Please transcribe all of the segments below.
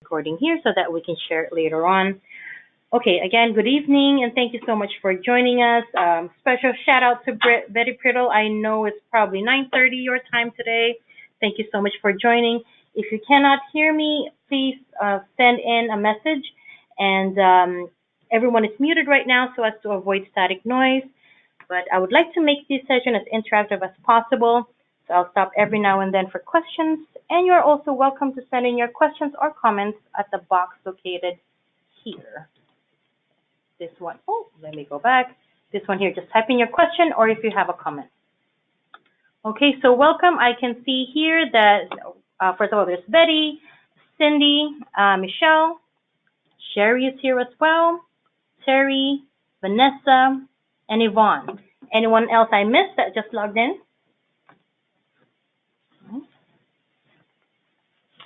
recording here so that we can share it later on. Okay, again, good evening, and thank you so much for joining us. Special shout out to Betty Priddle. I know it's probably 9:30 your time today. Thank you so much for joining. If you cannot hear me, please send in a message. And everyone is muted right now so as to avoid static noise. But I would like to make this session as interactive as possible. So I'll stop every now and then for questions. And you're also welcome to send in your questions or comments at the box located here. This one, oh, let me go back. This one here, just type in your question or if you have a comment. Okay, so welcome. I can see here that, first of all, there's Betty, Cindy, Michelle, Sherry is here as well, Terry, Vanessa, and Yvonne. Anyone else I missed that just logged in?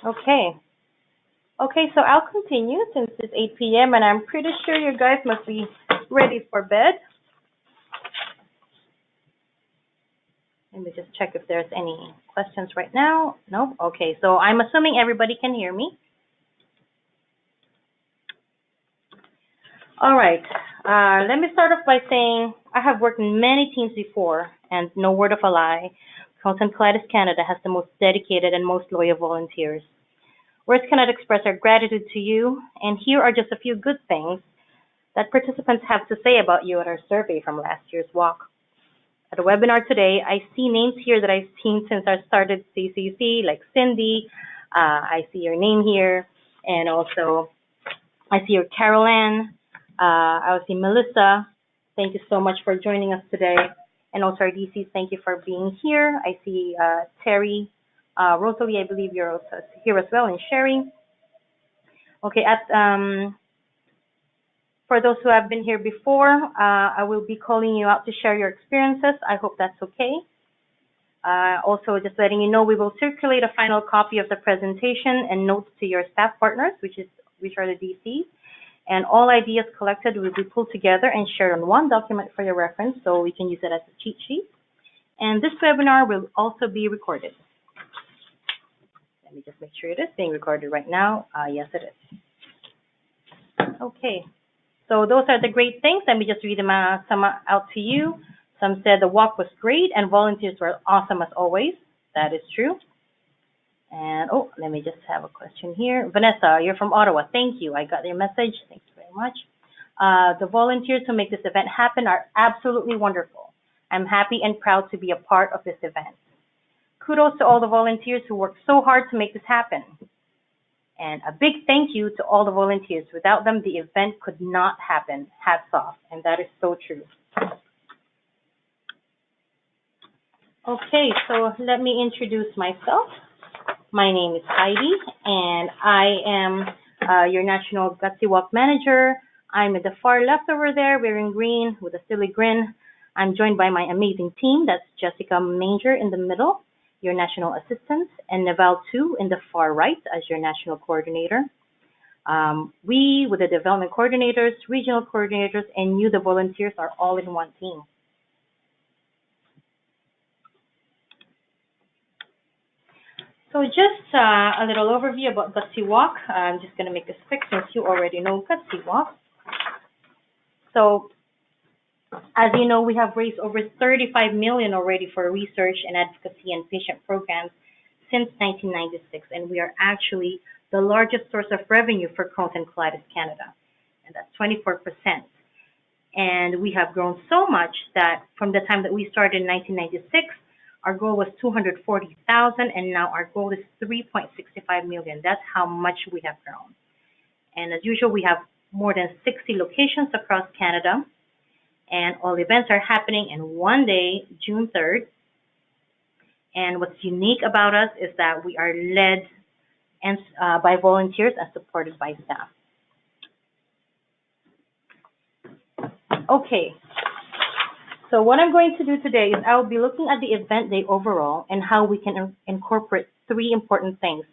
Okay. Okay, so I'll continue since it's 8 p.m. and I'm pretty sure you guys must be ready for bed. Let me just check if there's any questions right now. No? Okay, so I'm assuming everybody can hear me. All right, let me start off by saying I have worked in many teams before, and no word of a lie, Crohn and Colitis Canada has the most dedicated and most loyal volunteers. Words cannot express our gratitude to you, and here are just a few good things that participants have to say about you at our survey from last year's walk. At the webinar today, I see names here that I've seen since I started CCC, like Cindy. I see your name here, and also I see your Carol Ann. I see Melissa. Thank you so much for joining us today. And also our DCs, thank you for being here. I see Terry, Rosalie, I believe you're also here as well, and Sherry. Okay, for those who have been here before, I will be calling you out to share your experiences. I hope that's okay. Also, just letting you know, we will circulate a final copy of the presentation and notes to your staff partners, which are the DCs. And all ideas collected will be pulled together and shared on one document for your reference, so we can use it as a cheat sheet. And this webinar will also be recorded. Let me just make sure it is being recorded right now. Yes, it is. Okay, so those are the great things. Let me just read them some out to you. Some said the walk was great and volunteers were awesome as always. That is true. And, oh, let me just have a question here. Vanessa, you're from Ottawa. Thank you. I got your message. Thank you very much. The volunteers who make this event happen are absolutely wonderful. I'm happy and proud to be a part of this event. Kudos to all the volunteers who worked so hard to make this happen. And a big thank you to all the volunteers. Without them, the event could not happen. Hats off. And that is so true. Okay, so let me introduce myself. My name is Heidi, and I am your National Gutsy Walk Manager. I'm at the far left over there, wearing green with a silly grin. I'm joined by my amazing team. That's Jessica Manger in the middle, your National Assistant, and Naval 2 in the far right as your National Coordinator. We, with the development coordinators, regional coordinators, and you, the volunteers, are all in one team. So just a little overview about Gutsy Walk. I'm just going to make this quick since you already know Gutsy Walk. So as you know, we have raised over $35 million already for research and advocacy and patient programs since 1996, and we are actually the largest source of revenue for Crohn and Colitis Canada, and that's 24%. And we have grown so much that from the time that we started in 1996, our goal was 240,000, and now our goal is 3.65 million. That's how much we have grown. And as usual, we have more than 60 locations across Canada, and all events are happening in one day, June 3rd. And what's unique about us is that we are led and by volunteers and supported by staff. Okay. So what I'm going to do today is I'll be looking at the event day overall and how we can incorporate three important things.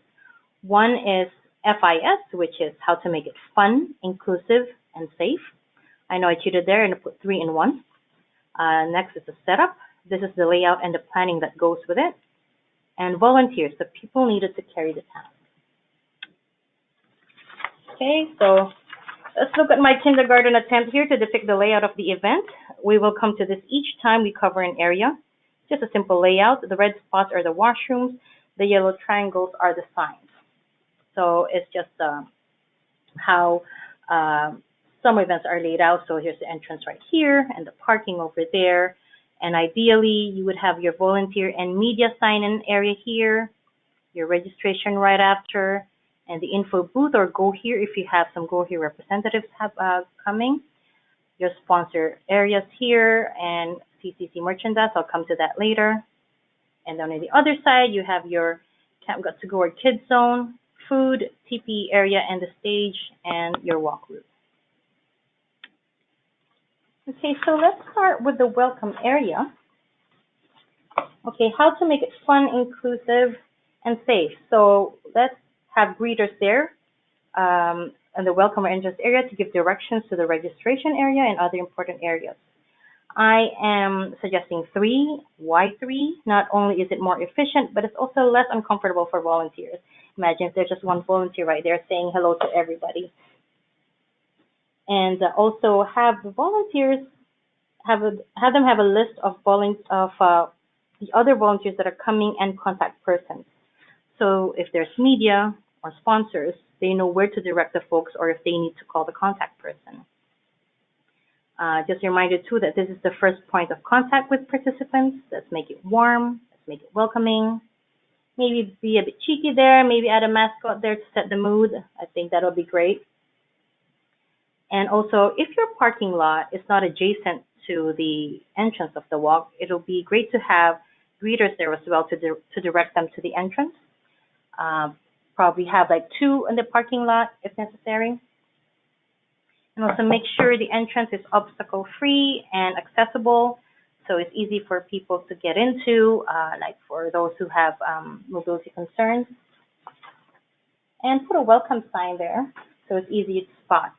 One is FIS, which is how to make it fun, inclusive, and safe. I know I cheated there and put 3 in 1. Next is the setup. This is the layout and the planning that goes with it. And volunteers, the people needed to carry the task. Okay, so let's look at my kindergarten attempt here to depict the layout of the event. We will come to this each time we cover an area. Just a simple layout. The red spots are the washrooms. The yellow triangles are the signs. So it's just how some events are laid out. So here's the entrance right here and the parking over there. And ideally, you would have your volunteer and media sign-in area here, your registration right after, and the info booth or go here if you have some go here representatives coming. Your sponsor areas here and CCC merchandise. I'll come to that later. And then on the other side, you have your Camp Gutsy Walk Kids Zone, food, TP area, and the stage, and your walk route. Okay, so let's start with the welcome area. Okay, how to make it fun, inclusive, and safe. So let's have greeters there in the welcome or entrance area to give directions to the registration area and other important areas. I am suggesting 3. Why 3? Not only is it more efficient, but it's also less uncomfortable for volunteers. Imagine if there's just one volunteer right there saying hello to everybody. And also have the volunteers have them have a list of the other volunteers that are coming and contact persons. So if there's media or sponsors, they know where to direct the folks or if they need to call the contact person. Just a reminder too that this is the first point of contact with participants. Let's make it warm. Let's make it welcoming. Maybe be a bit cheeky there. Maybe add a mascot there to set the mood. I think that'll be great. And also, if your parking lot is not adjacent to the entrance of the walk, it'll be great to have greeters there as well to direct them to the entrance. Probably have like 2 in the parking lot if necessary. And also make sure the entrance is obstacle-free and accessible, so it's easy for people to get into, like for those who have mobility concerns. And put a welcome sign there, so it's easy to spot.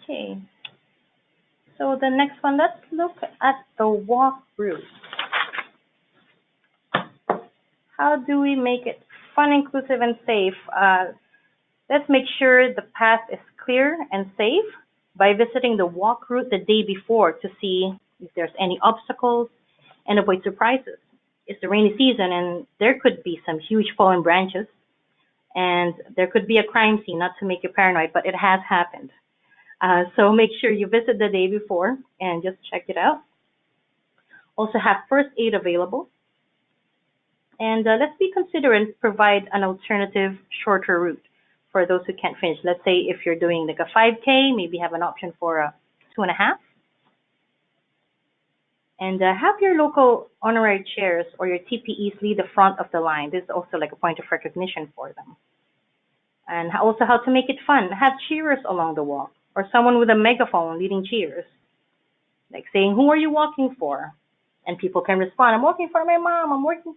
Okay, so the next one, let's look at the walk route. How do we make it fun, inclusive, and safe? Let's make sure the path is clear and safe by visiting the walk route the day before to see if there's any obstacles and avoid surprises. It's the rainy season and there could be some huge fallen branches and there could be a crime scene, not to make you paranoid, but it has happened. So make sure you visit the day before and just check it out. Also have first aid available. And let's be considerate and provide an alternative shorter route for those who can't finish. Let's say if you're doing like a 5K, maybe have an option for a 2.5. And have your local honorary chairs or your TPEs lead the front of the line. This is also like a point of recognition for them. And also how to make it fun. Have cheerers along the walk or someone with a megaphone leading cheers. Like saying, who are you walking for? And people can respond, I'm walking for my mom,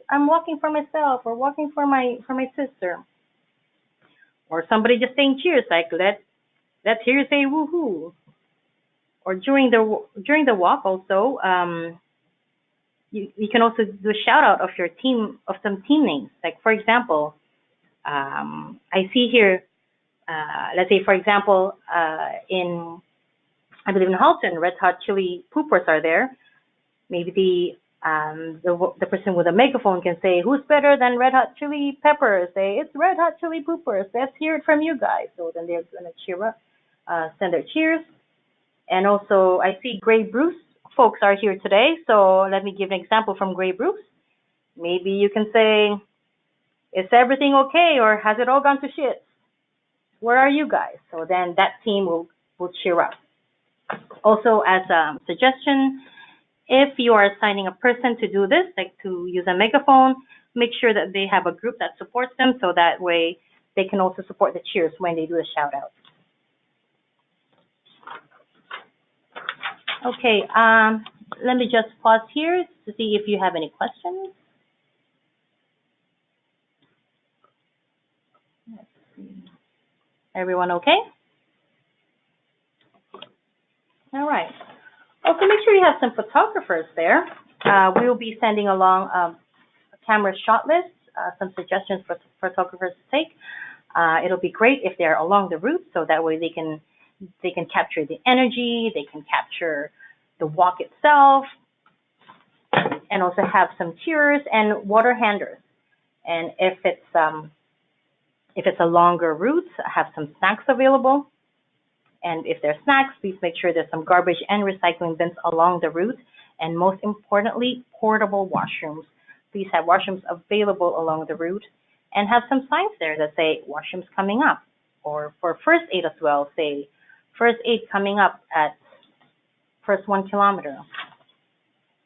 I'm walking for myself, or walking for my sister. Or somebody just saying cheers, like let's hear you say woohoo. Or during the walk also, you can also do a shout out of your team, of some team names. Like for example, I see here, let's say for example, I believe in Halton, Red Hot Chili Poopers are there. Maybe the person with a megaphone can say, who's better than Red Hot Chili Peppers? Say, it's Red Hot Chili Poopers. Let's hear it from you guys. So then they're going to cheer up, send their cheers. And also, I see Grey Bruce folks are here today. So let me give an example from Grey Bruce. Maybe you can say, is everything okay? Or has it all gone to shit? Where are you guys? So then that team will cheer up. Also, as a suggestion, if you are assigning a person to do this, like to use a megaphone, make sure that they have a group that supports them so that way they can also support the cheers when they do the shout out. Okay, let me just pause here to see if you have any questions. Let's see. Everyone okay? All right. Also, make sure you have some photographers there. We will be sending along a camera shot list some suggestions for photographers to take. It'll be great if they're along the route, so that way they can capture the energy, they can capture the walk itself, and also have some cheers and water handlers. And if it's a longer route, have some snacks available. And if there's snacks, please make sure there's some garbage and recycling bins along the route. And most importantly, portable washrooms. Please have washrooms available along the route and have some signs there that say washrooms coming up. Or for first aid as well, say first aid coming up at first 1 kilometer.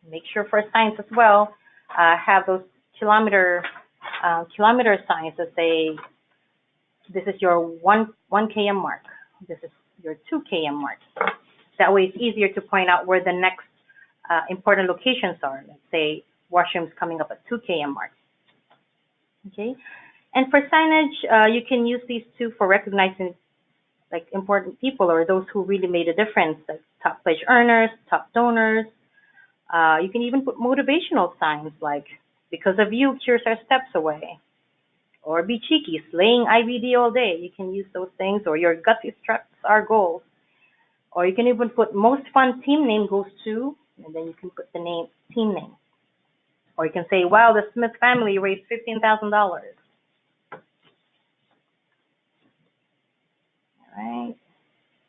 Make sure for signs as well, have those kilometer signs that say this is your 1 km mark. This is your 2 km mark. That way it's easier to point out where the next important locations are. Let's say washrooms coming up at 2 km mark. Okay, and for signage, you can use these too for recognizing like important people or those who really made a difference, like top pledge earners, top donors. You can even put motivational signs like, because of you, cures are steps away. Or be cheeky, slaying IBD all day. You can use those things. Or your gutsy steps are goals. Or you can even put most fun team name goes to, and then you can put the team name. Or you can say, wow, the Smith family raised $15,000. All right.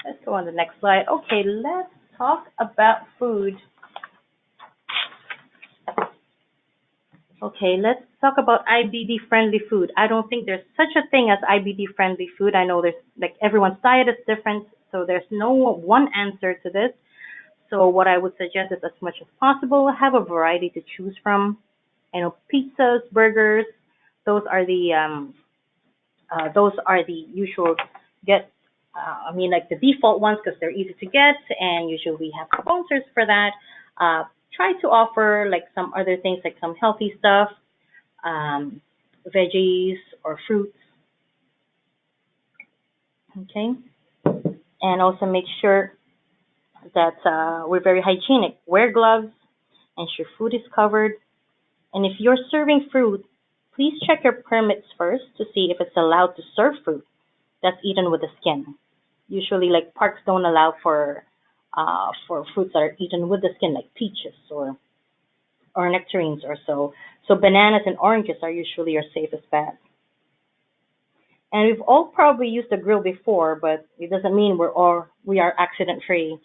Let's go on to the next slide. Okay, let's talk about food. Okay, let's talk about IBD-friendly food. I don't think there's such a thing as IBD-friendly food. I know there's, like, everyone's diet is different, so there's no one answer to this. So what I would suggest is, as much as possible, have a variety to choose from. You know, pizzas, burgers, those are the usual like the default ones because they're easy to get, and usually we have sponsors for that. Try to offer like some other things, like some healthy stuff, veggies or fruits. Okay, and also make sure that we're very hygienic. Wear gloves, ensure food is covered, and if you're serving fruit, please check your permits first to see if it's allowed to serve fruit that's eaten with the skin. Usually, like parks don't allow for fruits that are eaten with the skin, like peaches or nectarines or so. So bananas and oranges are usually your safest bet. And we've all probably used a grill before, but it doesn't mean we are accident free.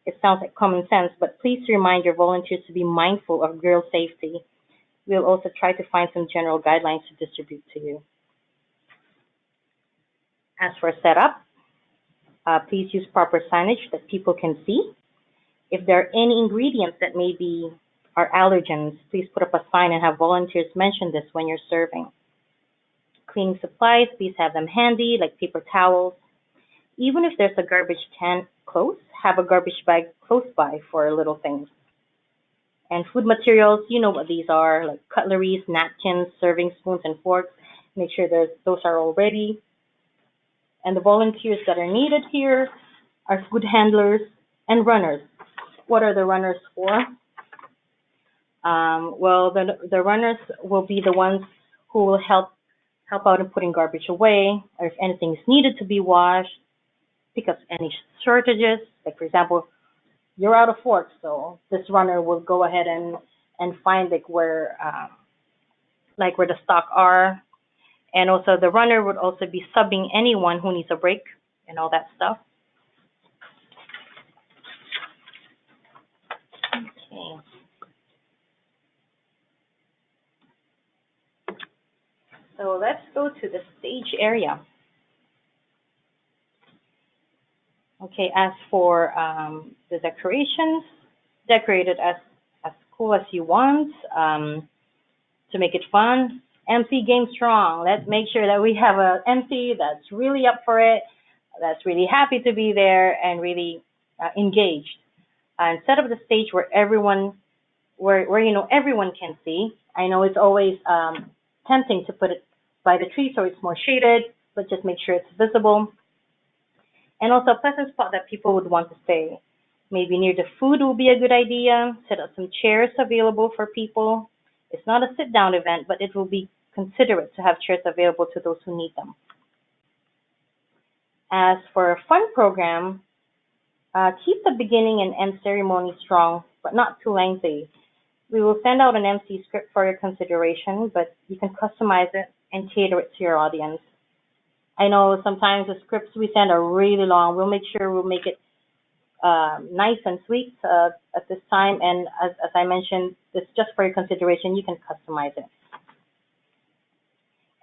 It sounds like common sense, but please remind your volunteers to be mindful of grill safety. We'll also try to find some general guidelines to distribute to you. As for setup, please use proper signage that people can see. If there are any ingredients that maybe are allergens, please put up a sign and have volunteers mention this when you're serving. Cleaning supplies, please have them handy, like paper towels. Even if there's a garbage can close, have a garbage bag close by for little things. And food materials, you know what these are, like cutleries, napkins, serving spoons, and forks. Make sure those are all ready. And the volunteers that are needed here are food handlers and runners. What are the runners for? Well, the runners will be the ones who will help out in putting garbage away, or if anything is needed to be washed, pick up any shortages. Like, for example, you're out of forks, so this runner will go ahead and find like where the stock are. And also the runner would also be subbing anyone who needs a break and all that stuff. Okay. So let's go to the stage area. Okay, as for the decorations, decorate it as cool as you want to make it fun. MC Game Strong. Let's make sure that we have a MC that's really up for it, that's really happy to be there and really engaged. And set up the stage where everyone can see. I know it's always tempting to put it by the tree so it's more shaded, but just make sure it's visible. And also a pleasant spot that people would want to stay. Maybe near the food will be a good idea. Set up some chairs available for people. It's not a sit-down event, but it will be considerate to have chairs available to those who need them. As for a fun program, keep the beginning and end ceremony strong, but not too lengthy. We will send out an MC script for your consideration, but you can customize it and cater it to your audience. I know sometimes the scripts we send are really long. We'll make sure we'll make it nice and sweet at this time. And as I mentioned, it's just for your consideration. You can customize it.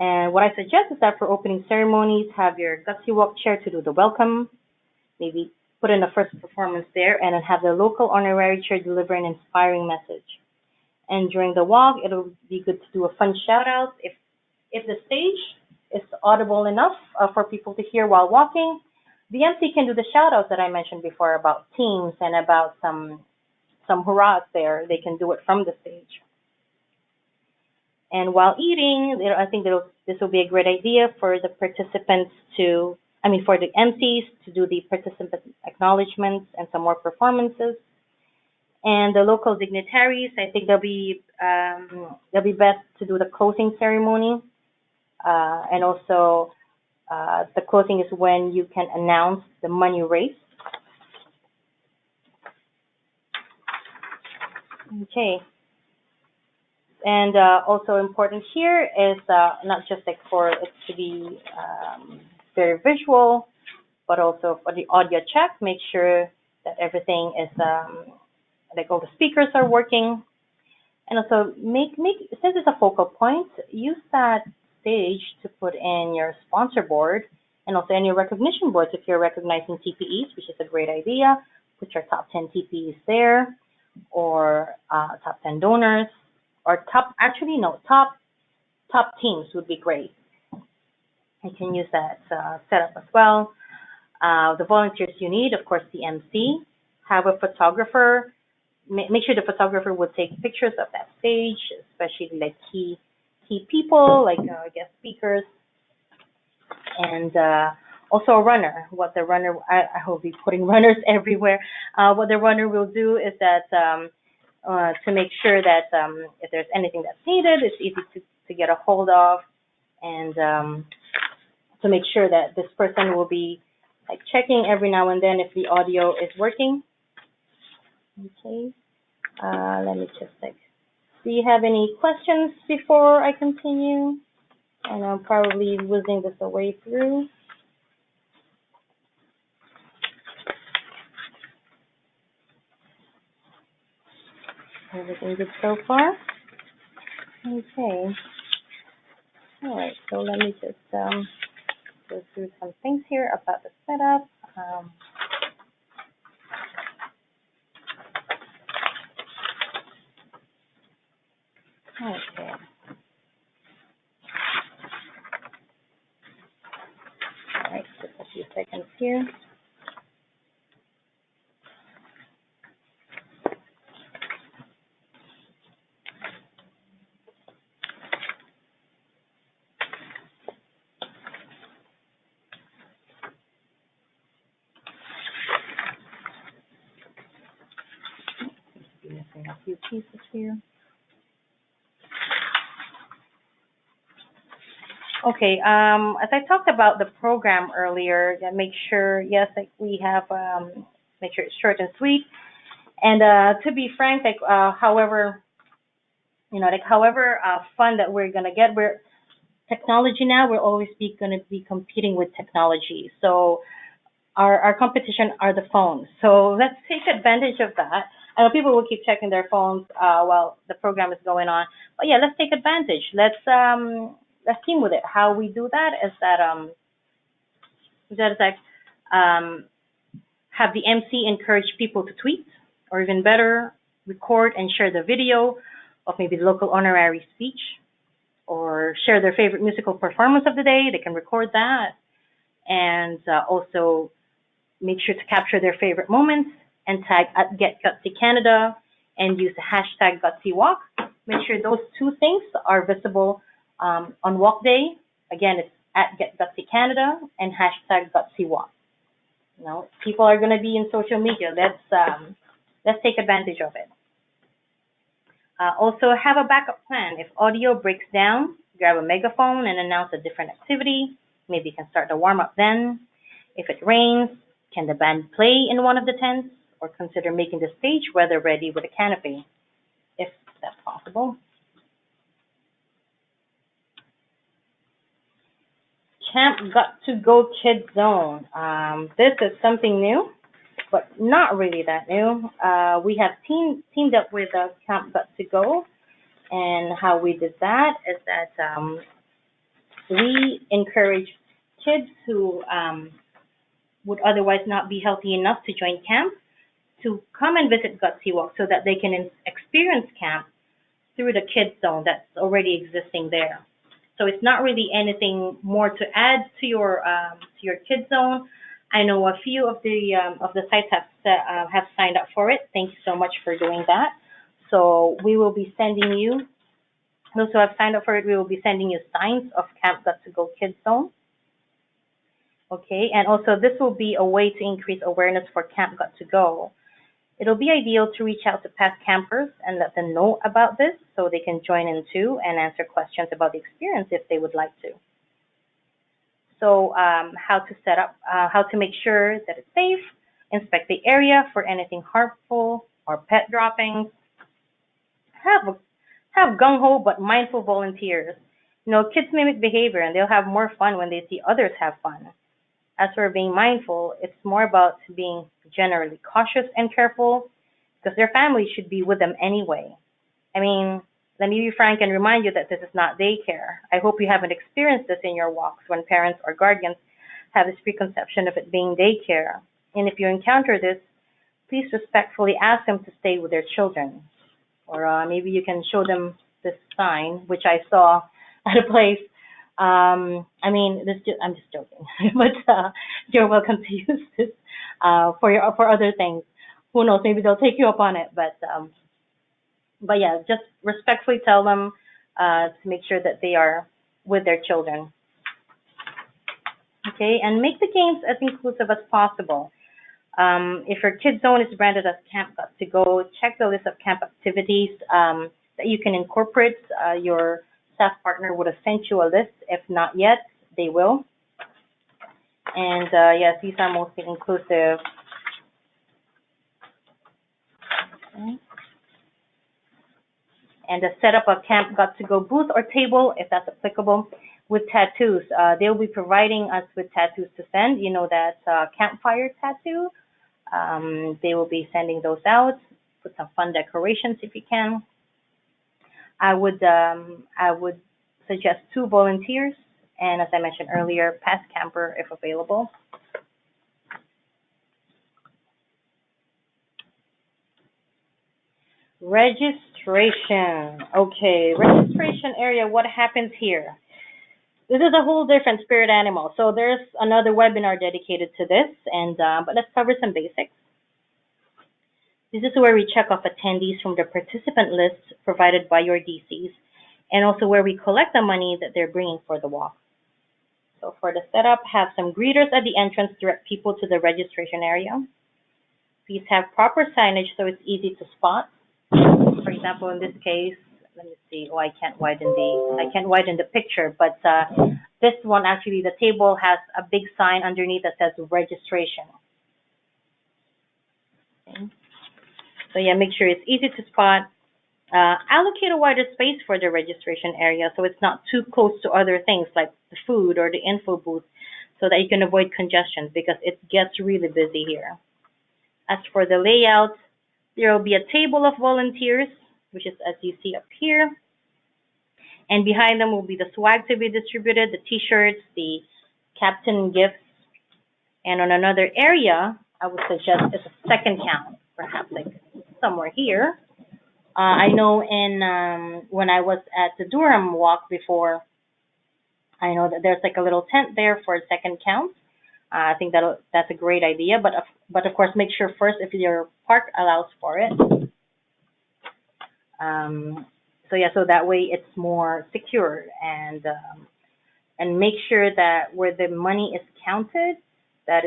And what I suggest is that for opening ceremonies, have your Gutsy Walk chair to do the welcome. Maybe put in the first performance there, and then have the local honorary chair deliver an inspiring message. And during the walk, it'll be good to do a fun shout out. If the stage is audible enough for people to hear while walking, the MC can do the shout outs that I mentioned before about teams and about some hurrahs there. They can do it from the stage. And while eating, I think this will be a great idea for the participants for the MCs to do the participant acknowledgements and some more performances. And the local dignitaries, I think they'll be best to do the closing ceremony. And also, the closing is when you can announce the money raised. Okay. And also important here is not just like for it to be very visual, but also for the audio check, make sure that everything is like all the speakers are working. And also since it's a focal point, use that stage to put in your sponsor board and also any recognition boards if you're recognizing TPEs, which is a great idea. Put your top 10 TPEs there, or top 10 donors, or top teams would be great. You can use that setup as well. The volunteers you need, of course, the MC. Have a photographer. Make sure the photographer will take pictures of that stage, especially like key people, like guest speakers, and also a runner. What the runner, I will be putting runners everywhere. What the runner will do is that to make sure that if there's anything that's needed, it's easy to get a hold of, and to make sure that this person will be like checking every now and then if the audio is working. Okay, let me just like, do you have any questions before I continue? And I'm probably whizzing this away through. Everything good so far? Okay. All right, so let me just go through some things here about the setup. Okay. All right, just a few seconds here. Missing a few pieces here. Okay, as I talked about the program earlier, that make sure, yes, like we have, make sure it's short and sweet. And to be frank, like however fun that we're gonna get, technology now, we're always gonna be competing with technology. So our competition are the phones. So let's take advantage of that. I know people will keep checking their phones while the program is going on, but yeah, let's take advantage. Let's team with it. How we do that is that have the MC encourage people to tweet, or even better, record and share the video of maybe the local honorary speech, or share their favorite musical performance of the day. They can record that, and also make sure to capture their favorite moments and tag at Get Gutsy Canada and use the hashtag Gutsy Walk. Make sure those two things are visible on walk day. Again, it's at Get Gutsy Canada and hashtag Gutsy Walk. You know, people are going to be in social media. Let's take advantage of it. Also, have a backup plan. If audio breaks down, grab a megaphone and announce a different activity. Maybe you can start the warm-up then. If it rains, can the band play in one of the tents? Or consider making the stage weather ready with a canopy, if that's possible. Camp Got to Go Kids Zone. This is something new, but not really that new. We have teamed up with Camp Got to Go, and how we did that is that we encourage kids who would otherwise not be healthy enough to join camp to come and visit Gutsy Walk so that they can experience camp through the kids zone that's already existing there. So it's not really anything more to add to your kids zone. I know a few of the sites have signed up for it. Thank you so much for doing that. So we will be sending you, those who have signed up for it, we will be sending you signs of Camp Got to Go Kids Zone. Okay, and also this will be a way to increase awareness for Camp Got to Go. It'll be ideal to reach out to past campers and let them know about this so they can join in too and answer questions about the experience if they would like to. So how to set up, how to make sure that it's safe, inspect the area for anything harmful or pet droppings. Have gung-ho but mindful volunteers. You know, kids mimic behavior and they'll have more fun when they see others have fun. As for being mindful, it's more about being generally cautious and careful because their family should be with them anyway. I mean, let me be frank and remind you that this is not daycare. I hope you haven't experienced this in your walks when parents or guardians have this preconception of it being daycare. And if you encounter this, please respectfully ask them to stay with their children. Or maybe you can show them this sign, which I saw at a place. I mean, I'm just joking, but you're welcome to use this for other things. Who knows? Maybe they'll take you up on it. But yeah, just respectfully tell them to make sure that they are with their children. Okay, and make the games as inclusive as possible. If your kid zone is branded as Camp Got to Go, check the list of camp activities that you can incorporate. Your staff partner would have sent you a list. If not yet, they will. And yes, these are mostly inclusive. Okay. And the setup of Camp Got to Go booth or table, if that's applicable, with tattoos. They'll be providing us with tattoos to send. You know that campfire tattoo. They will be sending those out. Put some fun decorations if you can. I would suggest 2 volunteers, and as I mentioned earlier, past camper if available. Registration. Okay, registration area, what happens here? This is a whole different spirit animal. So there's another webinar dedicated to this, and but let's cover some basics. This is where we check off attendees from the participant list provided by your DCs, and also where we collect the money that they're bringing for the walk. So for the setup, have some greeters at the entrance direct people to the registration area. Please have proper signage so it's easy to spot. For example, in this case, let me see. Oh, I can't widen the picture, but this one actually, the table has a big sign underneath that says registration. Okay. So yeah, make sure it's easy to spot. Allocate a wider space for the registration area so it's not too close to other things like the food or the info booth so that you can avoid congestion because it gets really busy here. As for the layout, there will be a table of volunteers, which is as you see up here. And behind them will be the swag to be distributed, the t-shirts, the captain gifts. And on another area, I would suggest is a second count, perhaps like somewhere here. I know when I was at the Durham walk before, I know that there's like a little tent there for a second count. I think that's a great idea, but of course make sure first if your park allows for it. So yeah, so that way it's more secure and make sure that where the money is counted, that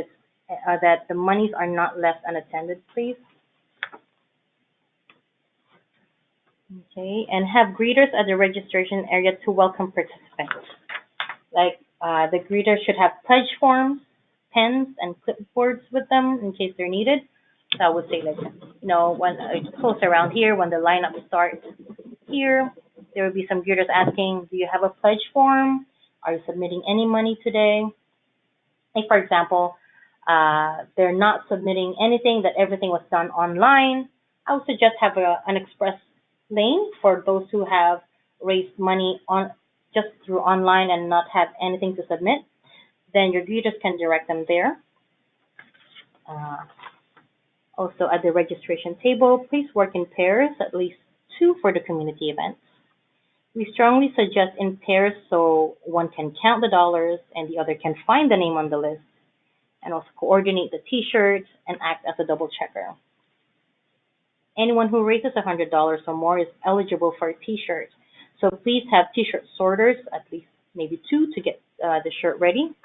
the monies are not left unattended, please. Okay, and have greeters at the registration area to welcome participants. Like the greeters should have pledge forms, pens, and clipboards with them in case they're needed. So I would say like, when it's close around here, when the lineup starts here, there will be some greeters asking, do you have a pledge form? Are you submitting any money today? Like for example, they're not submitting anything, that everything was done online. I would suggest have an express lane for those who have raised money on just through online and not have anything to submit. Then your greeters can direct them there. Uh, Also, at the registration table, please work in pairs, at least two for the community events. We strongly suggest in pairs so one can count the dollars and the other can find the name on the list, and also coordinate the t-shirts and act as a double checker. Anyone who raises $100 or more is eligible for a t-shirt. So please have t-shirt sorters, at least maybe two, to get the shirt ready.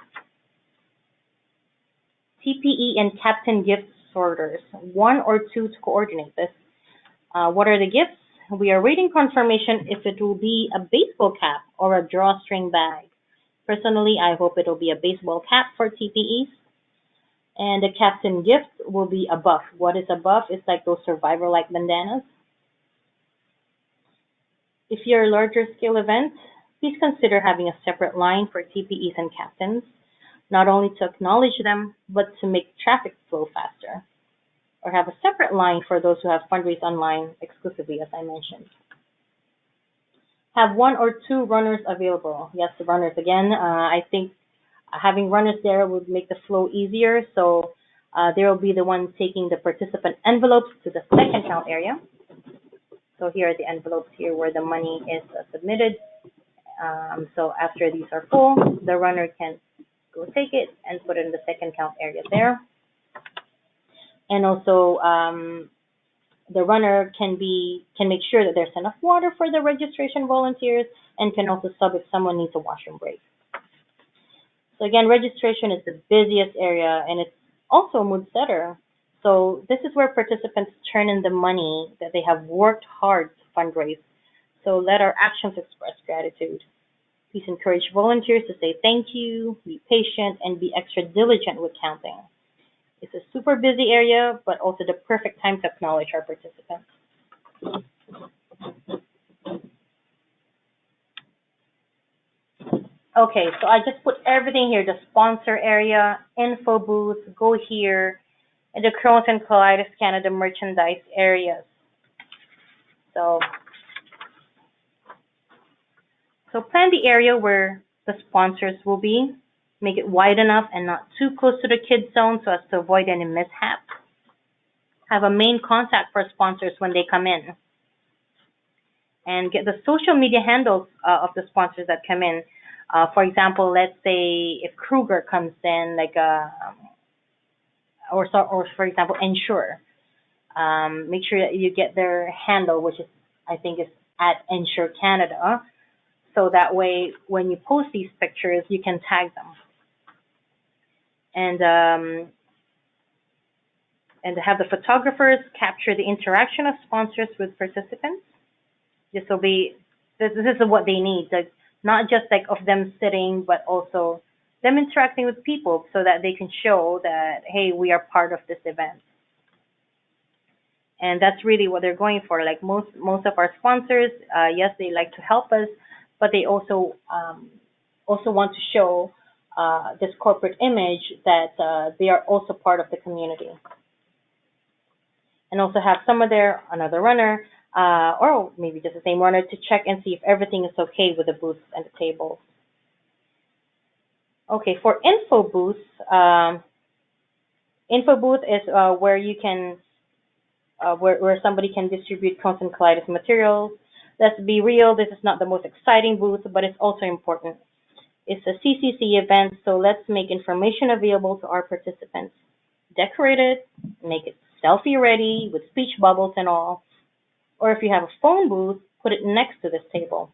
TPE and captain gift sorters, one or two to coordinate this. What are the gifts? We are waiting confirmation if it will be a baseball cap or a drawstring bag. Personally, I hope it will be a baseball cap for TPEs. And the captain gift will be a buff. What is a buff? It's like those survivor-like bandanas. If you're a larger scale event, please consider having a separate line for TPEs and captains, not only to acknowledge them, but to make traffic flow faster. Or have a separate line for those who have fundraised online exclusively, as I mentioned. Have one or two runners available. Yes, the runners again. I think having runners there would make the flow easier. So there will be the one taking the participant envelopes to the second count area. So here are the envelopes here where the money is submitted. So after these are full, the runner can go take it and put it in the second count area there. And also, the runner can make sure that there's enough water for the registration volunteers, and can also sub if someone needs a washroom break. So again, registration is the busiest area, and it's also a mood setter. So this is where participants turn in the money that they have worked hard to fundraise. So let our actions express gratitude. Please encourage volunteers to say thank you, be patient, and be extra diligent with counting. It's a super busy area, but also the perfect time to acknowledge our participants. Okay, so I just put everything here, the sponsor area, info booth, go here, and the Crohn's and Colitis Canada merchandise areas. So plan the area where the sponsors will be. Make it wide enough and not too close to the kids zone so as to avoid any mishaps. Have a main contact for sponsors when they come in. And get the social media handles of the sponsors that come in. For example, let's say if Kruger comes in, like or for example, Ensure. Make sure that you get their handle, which is I think is at Ensure Canada. So that way, when you post these pictures, you can tag them. And have the photographers capture the interaction of sponsors with participants. This is what they need, like not just like of them sitting, but also them interacting with people so that they can show that, hey, we are part of this event. And that's really what they're going for. Like most of our sponsors, yes, they like to help us, but they also want to show this corporate image that they are also part of the community. And also have another runner, or maybe just the same runner, to check and see if everything is okay with the booths and the tables. Okay, for info booth is where you can, where somebody can distribute Crohn's and Colitis materials. Let's be real, this is not the most exciting booth, but it's also important. It's a CCC event, so let's make information available to our participants. Decorate it, make it selfie ready with speech bubbles and all. Or if you have a phone booth, put it next to this table.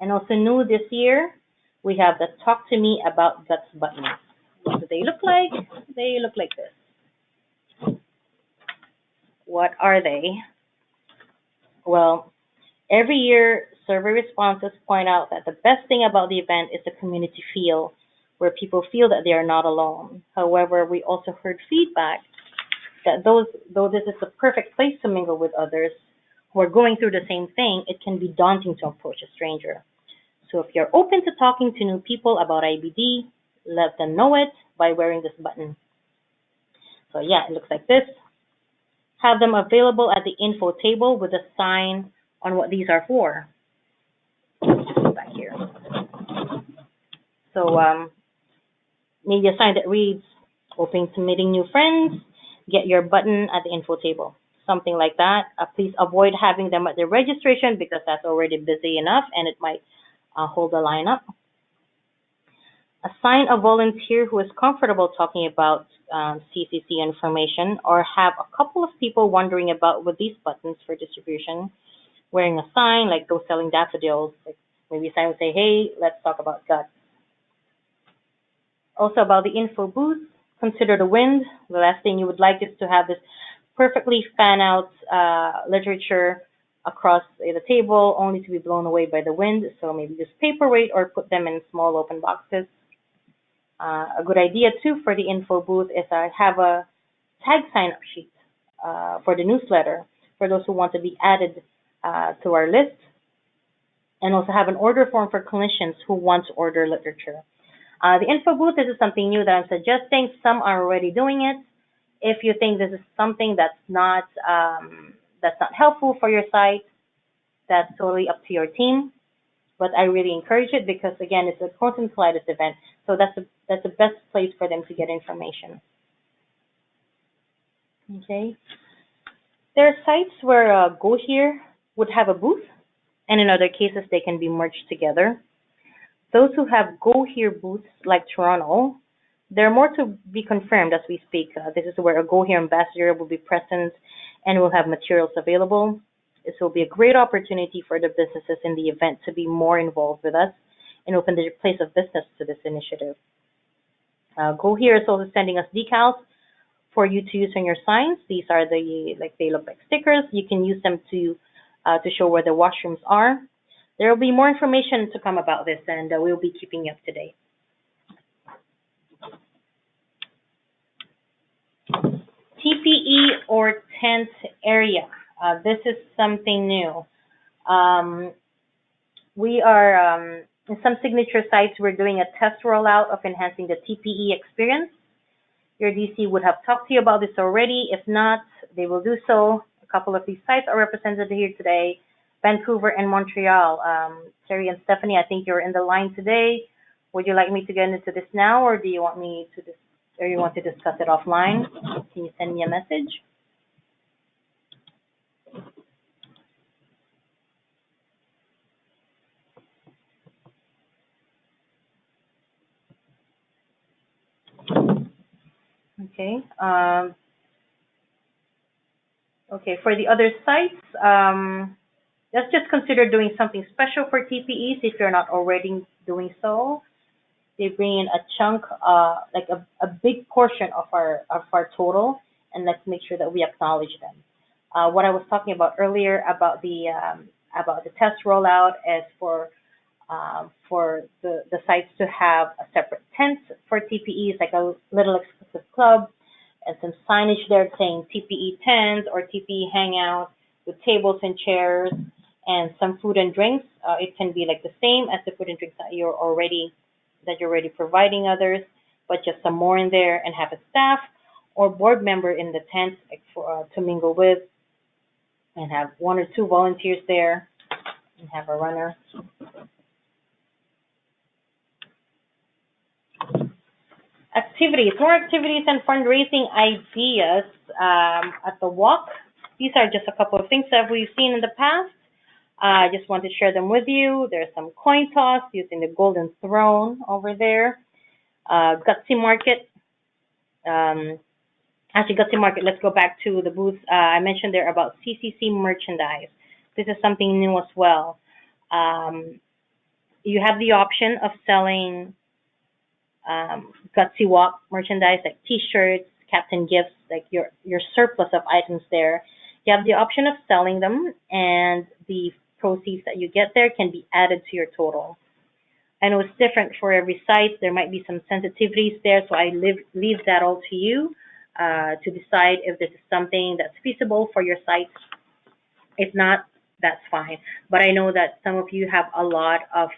And also new this year, we have the Talk to Me About Guts buttons. What do they look like? They look like this. What are they? Well, every year, survey responses point out that the best thing about the event is the community feel, where people feel that they are not alone. However, we also heard feedback that though this is the perfect place to mingle with others who are going through the same thing, it can be daunting to approach a stranger. So if you're open to talking to new people about IBD, let them know it by wearing this button. So yeah, it looks like this. Have them available at the info table with a sign on what these are for. Back here. So maybe a sign that reads, open to meeting new friends, get your button at the info table. Something like that. Please avoid having them at the registration because that's already busy enough and it might hold the line up. Assign a volunteer who is comfortable talking about CCC information, or have a couple of people wandering about with these buttons for distribution, wearing a sign like those selling daffodils. Like maybe a sign would say, hey, let's talk about guts. Also about the info booth, consider the wind. The last thing you would like is to have this perfectly fan out literature across the table only to be blown away by the wind. So maybe use paperweight or put them in small open boxes. A good idea too for the info booth is have a tag sign-up sheet for the newsletter for those who want to be added to our list, and also have an order form for clinicians who want to order literature. The info booth, this is something new that I'm suggesting. Some are already doing it. If you think this is something that's not helpful for your site, that's totally up to your team. But I really encourage it because, again, it's a Crohn's and colitis event, so that's the best place for them to get information. Okay. There are sites where Go Here would have a booth, and in other cases they can be merged together. Those who have Go Here booths, like Toronto, there are more to be confirmed as we speak. This is where a Go Here ambassador will be present and will have materials available. This will be a great opportunity for the businesses in the event to be more involved with us and open their place of business to this initiative. Go Here is also sending us decals for you to use on your signs. These are they look like stickers. You can use them to show where the washrooms are. There will be more information to come about this, and we'll be keeping you up to date. TPE or tent area. This is something new. We are, in some signature sites, we're doing a test rollout of enhancing the TPE experience. Your DC would have talked to you about this already. If not, they will do so. A couple of these sites are represented here today, Vancouver and Montreal. Terry and Stephanie, I think you're in the line today. Would you like me to get into this now, or do you want me to or you want to discuss it offline? Can you send me a message? Okay. Okay, for the other sites, let's just consider doing something special for TPEs if you're not already doing so. They bring in a chunk, like a big portion of our total, and let's make sure that we acknowledge them. What I was talking about earlier about the test rollout is for the sites to have a separate tent for TPEs, like a little exclusive club, and some signage there saying TPE tent or TPE hangout with tables and chairs and some food and drinks. It can be like the same as the food and drinks that you're already providing others, but just some more in there, and have a staff or board member in the tent to mingle with, and have 1 or 2 volunteers there, and have a runner. Activities, more activities and fundraising ideas at the walk. These are just a couple of things that we've seen in the past. I just want to share them with you. There's some coin toss using the golden throne over there. Gutsy Market. Actually, Gutsy Market, let's go back to the booth. I mentioned there about CCC merchandise. This is something new as well. You have the option of selling Gutsy Walk merchandise like T-shirts, Captain gifts, like your surplus of items there. You have the option of selling them, and the proceeds that you get there can be added to your total. I know it's different for every site. There might be some sensitivities there, so I leave that all to you to decide if this is something that's feasible for your site. If not, that's fine. But I know that some of you have a lot of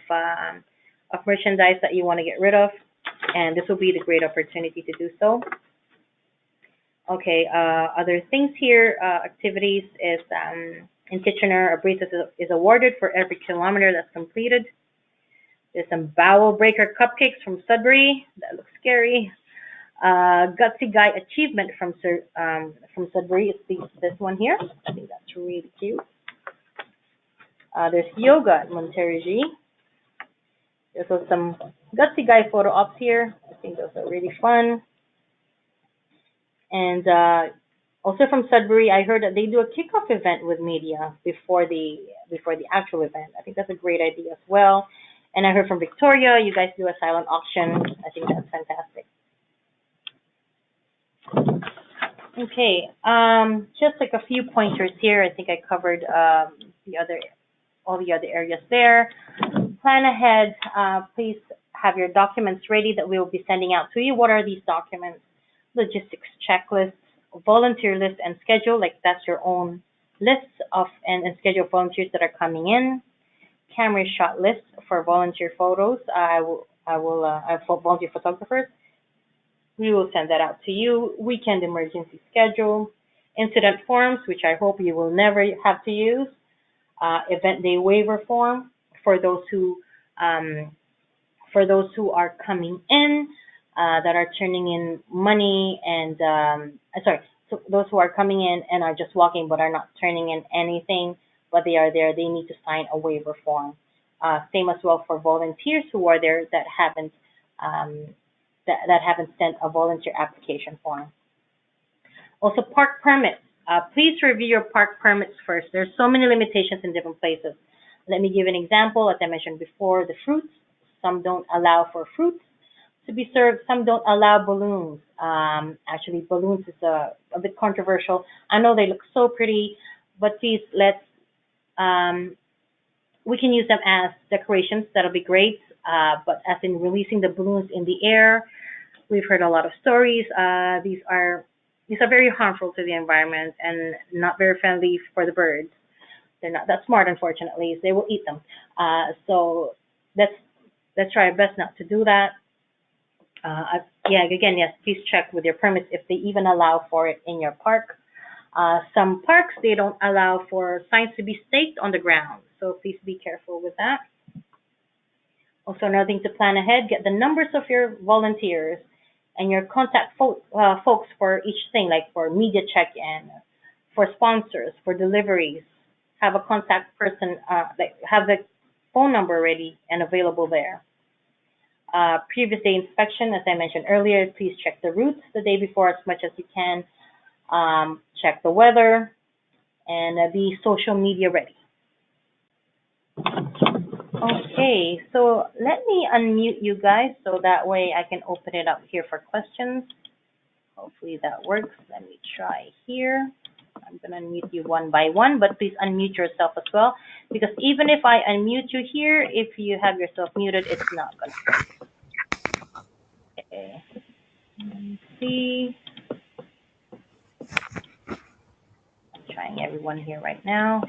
merchandise that you want to get rid of, and this will be the great opportunity to do so. Okay, other things here, activities is in Kitchener, a bracelet is awarded for every kilometer that's completed. There's some bowel breaker cupcakes from Sudbury. That looks scary. Gutsy Guy achievement from Sudbury. It's this one here. I think that's really cute. There's yoga at Monterrey. There's also some Gutsy Guy photo ops here. I think those are really fun. And also from Sudbury, I heard that they do a kickoff event with media before the actual event. I think that's a great idea as well. And I heard from Victoria, you guys do a silent auction. I think that's fantastic. Okay, just like a few pointers here. I think I covered all the other areas there. Plan ahead. Please have your documents ready that we will be sending out to you. What are these documents? Logistics checklists, volunteer list and schedule. Like that's your own list of and schedule volunteers that are coming in. Camera shot list for volunteer photos. I have volunteer photographers. We will send that out to you. Weekend emergency schedule, incident forms, which I hope you will never have to use. Event day waiver form for those who are coming in that are turning in money and so those who are coming in and are just walking but are not turning in anything, but they are there, they need to sign a waiver form. Same as well for volunteers who are there that haven't sent a volunteer application form. Also, park permits. Please review your park permits first. There's so many limitations in different places. Let me give an example. As I mentioned before, the fruits. Some don't allow for fruits to be served. Some don't allow balloons. Actually, balloons is a bit controversial. I know they look so pretty, but please we can use them as decorations. That'll be great. But as in releasing the balloons in the air, we've heard a lot of stories. These are very harmful to the environment and not very friendly for the birds. They're not that smart, unfortunately. They will eat them. So let's try our best not to do that. Yes, please check with your permits if they even allow for it in your park. Some parks, they don't allow for signs to be staked on the ground, so please be careful with that. Also, another thing to plan ahead, get the numbers of your volunteers and your contact folks for each thing, like for media check-in, for sponsors, for deliveries. Have a contact person, have the phone number ready and available there. Previous day inspection, as I mentioned earlier, please check the routes the day before as much as you can. Check the weather and be social media ready. Okay, so let me unmute you guys so that way I can open it up here for questions. Hopefully that works. Let me try here. I'm going to unmute you one by one, but please unmute yourself as well, because even if I unmute you here, if you have yourself muted, it's not going to work. Okay. Let me see. I'm trying everyone here right now.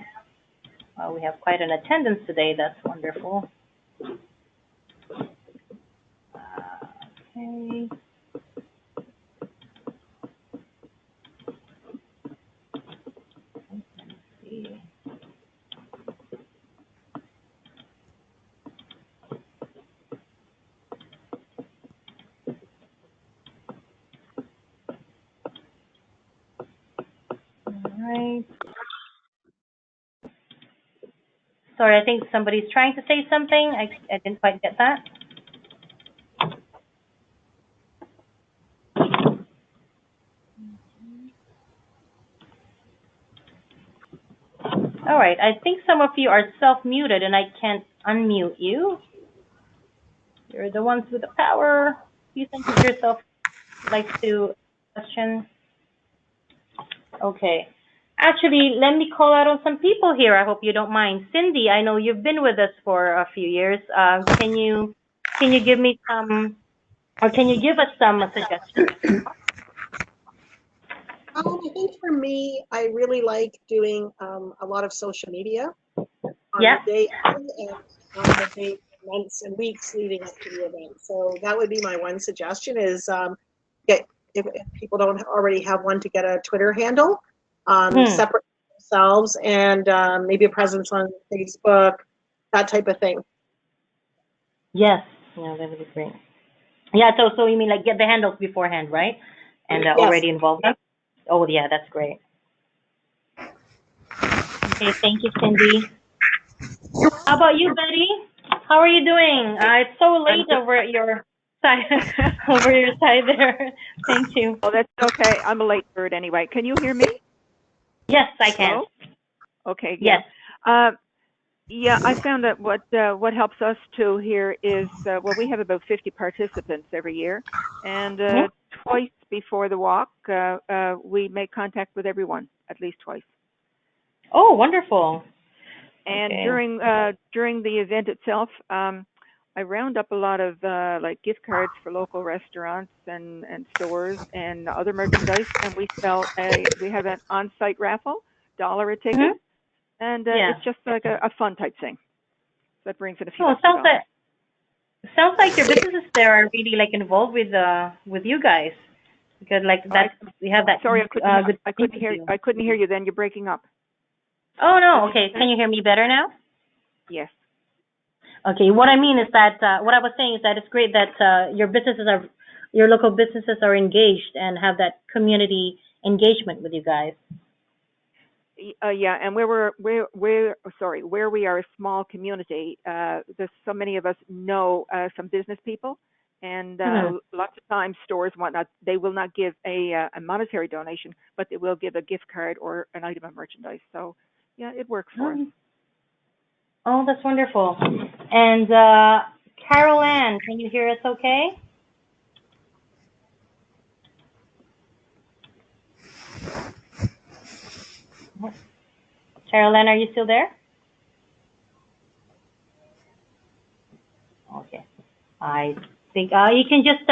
Well, we have quite an attendance today. That's wonderful. Okay. Right. Sorry, I think somebody's trying to say something. I didn't quite get that. All right, I think some of you are self-muted and I can't unmute you. You're the ones with the power. You think of yourself like to question? Okay. Actually, let me call out on some people here. I hope you don't mind. Cindy, I know you've been with us for a few years. Can you give me some, or can you give us some suggestions? I think for me, I really like doing a lot of social media on Yeah. the day of and on the day, months and weeks leading up to the event. So that would be my one suggestion is get if people don't already have one to get a Twitter handle, separate themselves and maybe a presence on Facebook, that type of thing. Yes. Yeah, that would be great. Yeah, so you mean like get the handles beforehand, right? And Yes. already involve them? Oh, yeah, that's great. Okay, thank you, Cindy. How about you, Betty? How are you doing? It's so late over at your side, over your side there. Thank you. Oh, that's okay. I'm a late bird anyway. Can you hear me? Yes, I can. Hello? Okay, yeah. Yes. Yeah, I found that what helps us too here is well, we have about 50 participants every year, and twice before the walk, we make contact with everyone at least twice. Oh, wonderful. And Okay. during the event itself, I round up a lot of like gift cards for local restaurants and stores and other merchandise, and we have an on-site raffle, $1 a ticket, and Yeah. it's just like a fun type thing. So that brings in a few Oh, extra dollars. sounds like your businesses there are really like involved with you guys because like that we have that. Sorry, good I couldn't hear you. Then you're breaking up. Oh no. Okay. Can you hear me better now? Yes. Okay. What I mean is that what I was saying is that it's great that your local businesses are engaged and have that community engagement with you guys. Yeah, and where we are a small community, there's so many of us know some business people, and lots of times stores and whatnot, they will not give a monetary donation, but they will give a gift card or an item of merchandise. So, yeah, it works for us. Oh, that's wonderful. And Carol Ann, can you hear us okay? Carol Ann, are you still there? Okay. I think you can just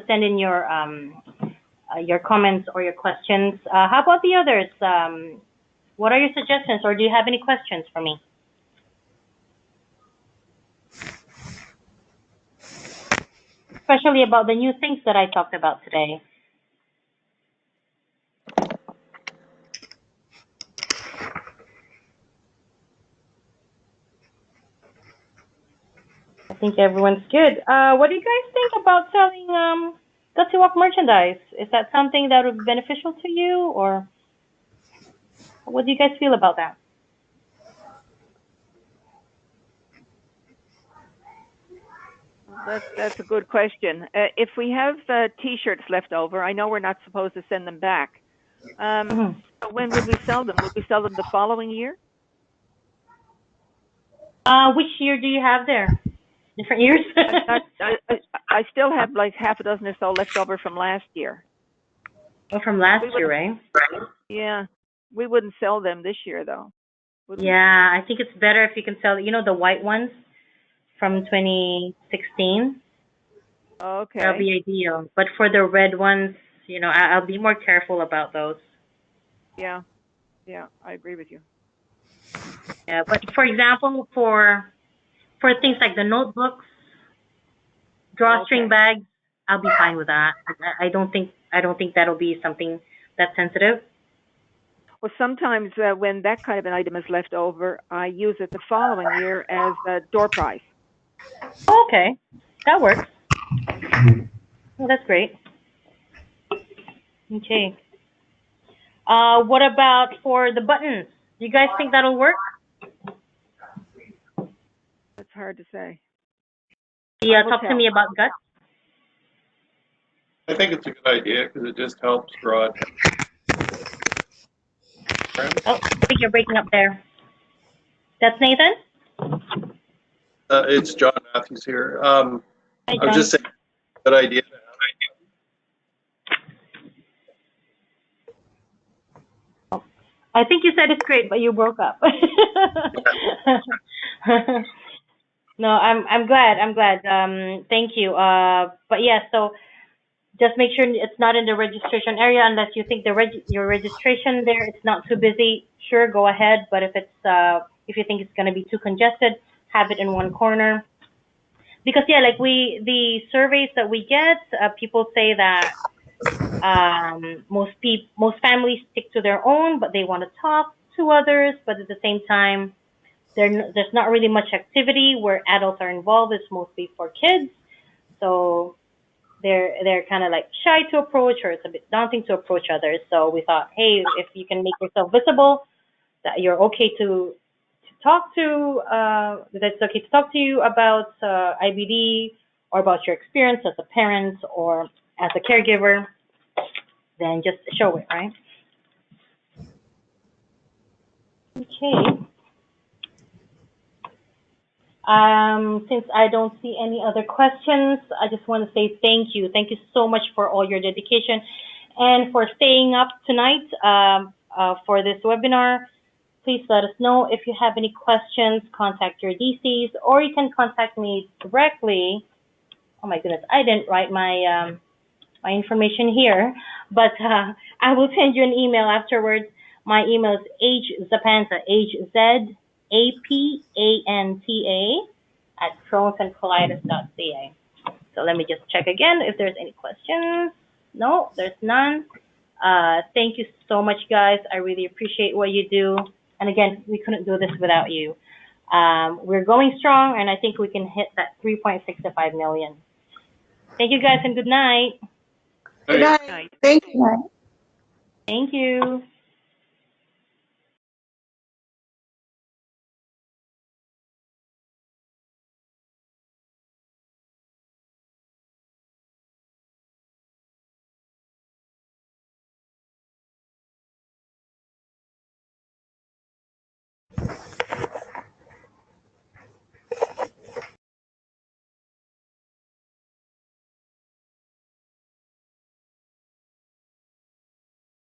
send in your comments or your questions. How about the others? What are your suggestions, or do you have any questions for me? Especially about the new things that I talked about today. I think everyone's good. What do you guys think about selling Gutsy Walk merchandise? Is that something that would be beneficial to you, or what do you guys feel about that? That's a good question. If we have T-shirts left over, I know we're not supposed to send them back. So when would we sell them? Would we sell them the following year? Which year do you have there? Different years? I still have like half a dozen or so left over from last year. Oh, from last year, right? Yeah, we wouldn't sell them this year though. Yeah, I think it's better if you can sell, the white ones from 2016. Okay. That'll be ideal. But for the red ones, I'll be more careful about those. Yeah, I agree with you. Yeah, but for example, for things like the notebooks, drawstring bags, I'll be fine with that. I don't think that'll be something that's sensitive. Well, sometimes when that kind of an item is left over, I use it the following year as a door prize. Okay, that works. Well, that's great. Okay. What about for the buttons? Do you guys think that'll work? That's hard to say. Yeah, talk to me about Guts. I think it's a good idea because it just helps draw it. Oh, I think you're breaking up there. That's Nathan? It's John Matthews here. Hi, I was just saying, good idea. I think you said it's great, but you broke up. No, I'm glad. I'm glad. Thank you. But yeah, so just make sure it's not in the registration area unless you think your registration there it's not too busy. Sure, go ahead. But if you think it's gonna be too congested, have it in one corner. Because yeah, like the surveys that we get, people say that most families stick to their own, but they want to talk to others. But at the same time, there's not really much activity where adults are involved. It's mostly for kids, so they're kind of like shy to approach, or it's a bit daunting to approach others. So we thought, hey, if you can make yourself visible, that you're okay to talk to, that's okay to talk to you about IBD or about your experience as a parent or as a caregiver, then just show it, right? Okay. Since I don't see any other questions, I just want to say thank you. Thank you so much for all your dedication and for staying up tonight for this webinar. Please let us know if you have any questions. Contact your DCs, or you can contact me directly. Oh my goodness, I didn't write my information here, but I will send you an email afterwards. My email is hzapanta, HZAPANTA @crohnsandcolitis.ca. So let me just check again if there's any questions. No, there's none. Thank you so much, guys. I really appreciate what you do. And again, we couldn't do this without you. We're going strong, and I think we can hit that 3.65 million. Thank you, guys, and good night. Good night. Night. Thank you. Thank you.